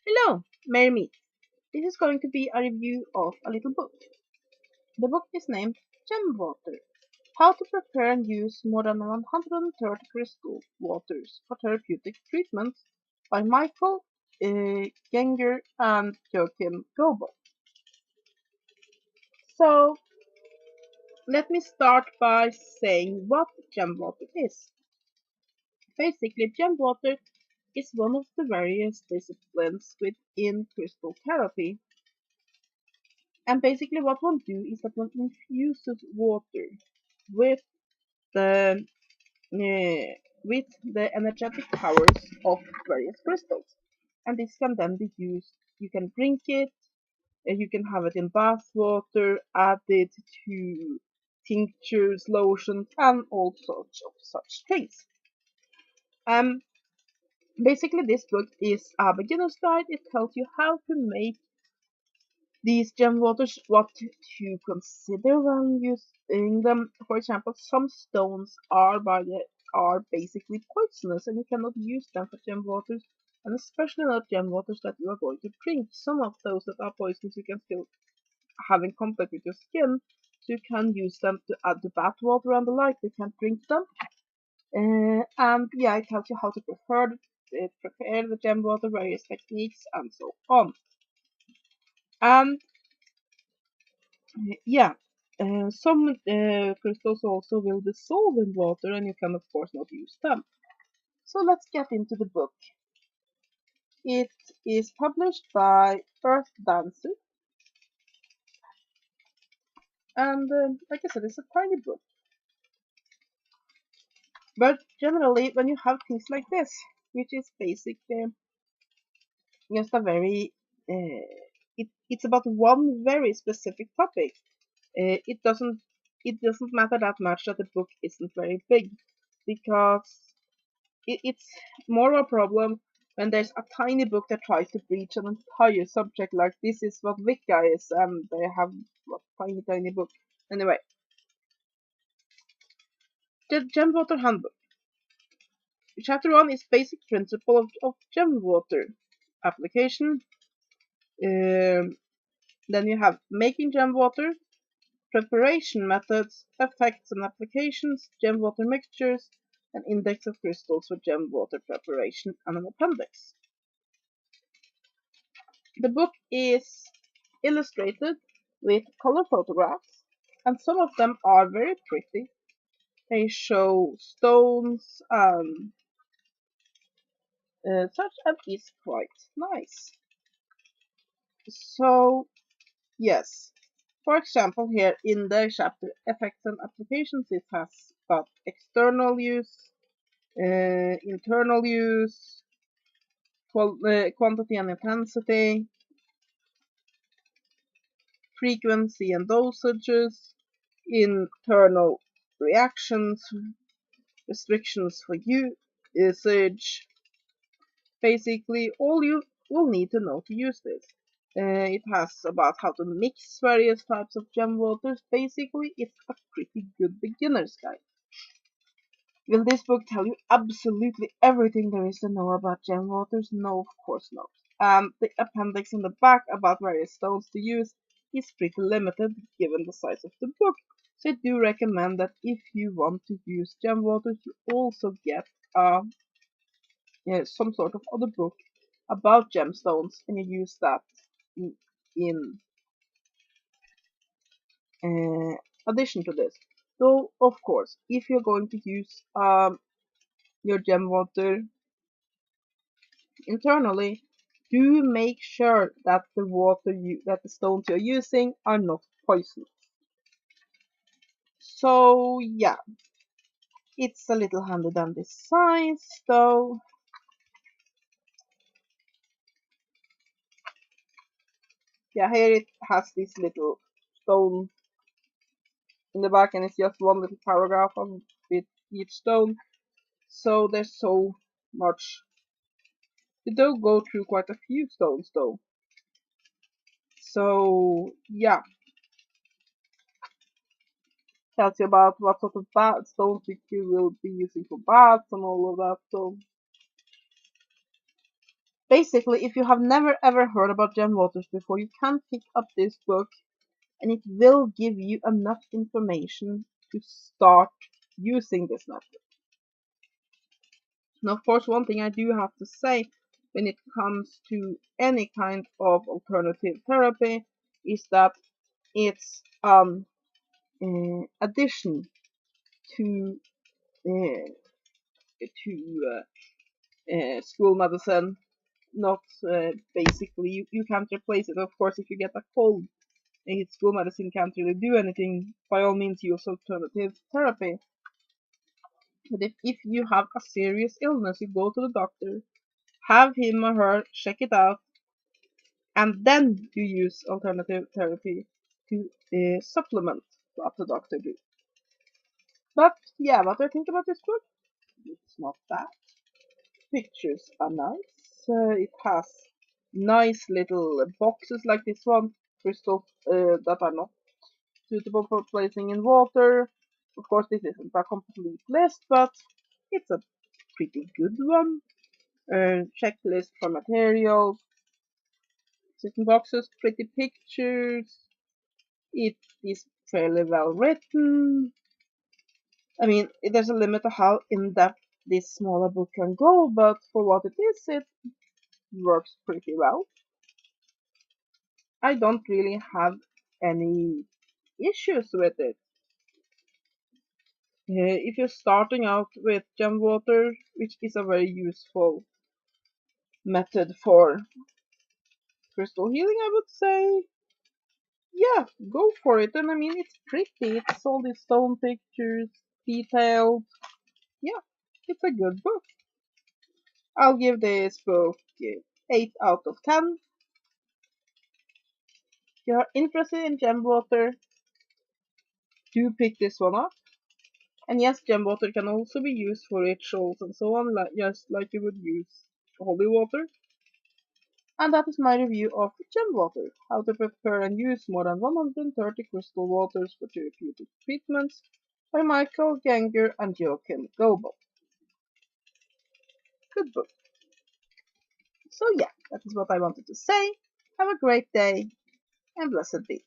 Hello, Mary Me. This is going to be a review of a little book. The book is named Gem Water: How to Prepare and Use More than 130 Crystal Waters for Therapeutic Treatments by Michael Gienger and Joachim Goebel. So, let me start by saying what gem water is. Basically, gem water is one of the various disciplines within crystal therapy. And basically what one do is that one infuses water with the energetic powers of various crystals. And this can then be used. You can drink it, you can have it in bath water, add it to tinctures, lotions, and all sorts of such things. Um, Basically, this book is a beginner's guide. It tells you how to make these gem waters, what to consider when using them. For example, some stones are basically poisonous, and you cannot use them for gem waters, and especially not gem waters that you are going to drink. Some of those that are poisonous you can still have in contact with your skin, so you can use them to add to bath water and the like. You can't drink them. And yeah, it tells you how to prepare the gem water, various techniques, and so on. And yeah, some crystals also will dissolve in water, and you can of course not use them. So let's get into the book. It is published by Earth Dancer, and like I said, it's a tiny book. But generally, when you have things like this, which is basically just a very, it's about one very specific topic. Uh, it doesn't it doesn't matter that much that the book isn't very big, because it's more a problem when there's a tiny book that tries to breach an entire subject, like this is what Wicca is, and they have a tiny book. Anyway, the Gem Water Handbook. Chapter 1 is basic principle of gem water application. Um, then you have making gem water, preparation methods, effects and applications, gem water mixtures, an index of crystals for gem water preparation, and an appendix. The book is illustrated with color photographs, and some of them are very pretty. They show stones and such, and is quite nice. So, yes. For example, here in the chapter Effects and Applications, it has got external use, internal use, quantity and intensity, frequency and dosages, internal reactions, restrictions for usage. Basically, all you will need to know to use this. It has about how to mix various types of gem waters. Basically, it's a pretty good beginner's guide. Will this book tell you absolutely everything there is to know about gem waters? No, of course not. The appendix in the back about various stones to use is pretty limited given the size of the book. So I do recommend that if you want to use gem waters, you also get some sort of other book about gemstones, and you use that in addition to this. So, of course, if you're going to use your gem water internally, do make sure that the stones you're using are not poisonous. So yeah, it's a little handy than this size, though. Yeah, here it has this little stone in the back, and it's just one little paragraph of with each stone. So there's so much. You do go through quite a few stones, though. So yeah, tells you about what sort of stones you will be using for baths and all of that. So Basically, if you have never ever heard about gem waters before, you can pick up this book and it will give you enough information to start using this method. Now, of course, one thing I do have to say when it comes to any kind of alternative therapy is that it's addition to uh, school medicine, not basically you can't replace it. Of course, if you get a cold and school medicine can't really do anything, by all means use alternative therapy. But if you have a serious illness, you go to the doctor, have him or her check it out, and then you use alternative therapy to supplement what the doctor do. But yeah, what do I think about this book? It's not bad. Pictures are nice. It has nice little boxes like this one, crystals that are not suitable for placing in water. Of course, this isn't a complete list, but it's a pretty good one. Checklist for materials, certain boxes, pretty pictures. It is fairly well written. I mean, there's a limit to how in depth this smaller book can go, but for what it is, it works pretty well. I don't really have any issues with it. If you're starting out with gem water, which is a very useful method for crystal healing, I would say, yeah, go for it. And I mean, it's pretty. It's all these stone pictures, detailed. Yeah, it's a good book. I'll give this book 8 out of 10. If you're interested in gem water, do pick this one up. And yes, gem water can also be used for rituals and so on, just like you would use holy water. And that is my review of gem water, how to prepare and use more than 130 crystal waters for therapeutic treatments by Michael Gienger and Joachim Goebel. Good book. So yeah, that is what I wanted to say. Have a great day and blessed be.